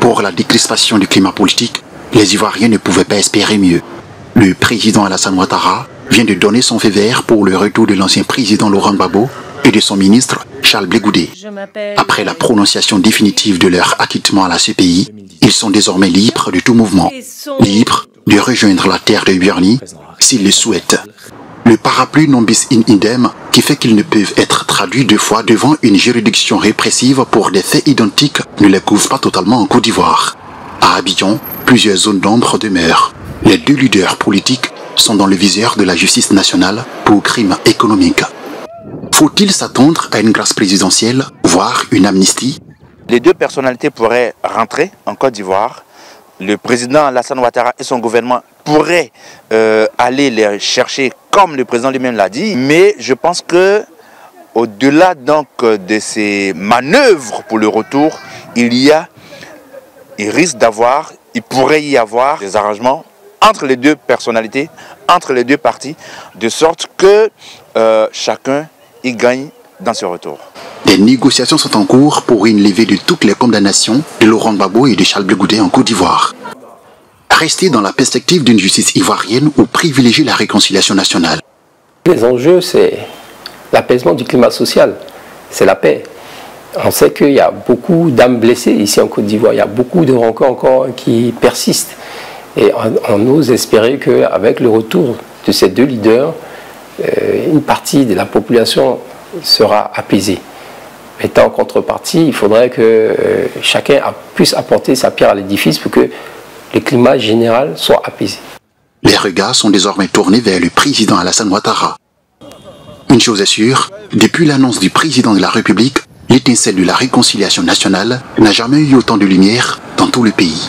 Pour la décrispation du climat politique, les Ivoiriens ne pouvaient pas espérer mieux. Le président Alassane Ouattara vient de donner son feu vert pour le retour de l'ancien président Laurent Gbagbo et de son ministre Charles Blé Goudé. Après la prononciation définitive de leur acquittement à la CPI, ils sont désormais libres de tout mouvement, libres de rejoindre la terre de Burni s'ils le souhaitent. Le parapluie non bis in idem qui fait qu'ils ne peuvent être traduits deux fois devant une juridiction répressive pour des faits identiques ne les couvre pas totalement en Côte d'Ivoire. À Abidjan, plusieurs zones d'ombre demeurent. Les deux leaders politiques sont dans le viseur de la justice nationale pour crimes économiques. Faut-il s'attendre à une grâce présidentielle, voire une amnistie? Les deux personnalités pourraient rentrer en Côte d'Ivoire. Le président Alassane Ouattara et son gouvernement pourraient aller les chercher comme le président lui-même l'a dit. Mais je pense que au-delà donc de ces manœuvres pour le retour, il pourrait y avoir des arrangements entre les deux personnalités, entre les deux partis, de sorte que chacun y gagne dans ce retour. Des négociations sont en cours pour une levée de toutes les condamnations de Laurent Gbagbo et de Charles Blé Goudé en Côte d'Ivoire. Rester dans la perspective d'une justice ivoirienne ou privilégier la réconciliation nationale? Les enjeux, c'est l'apaisement du climat social, c'est la paix. On sait qu'il y a beaucoup d'âmes blessées ici en Côte d'Ivoire, il y a beaucoup de rancœurs encore qui persistent. Et on ose espérer qu'avec le retour de ces deux leaders, une partie de la population sera apaisée. Mais en contrepartie, il faudrait que chacun puisse apporter sa pierre à l'édifice pour que le climat général soit apaisé. Les regards sont désormais tournés vers le président Alassane Ouattara. Une chose est sûre, depuis l'annonce du président de la République, l'étincelle de la réconciliation nationale n'a jamais eu autant de lumière dans tout le pays.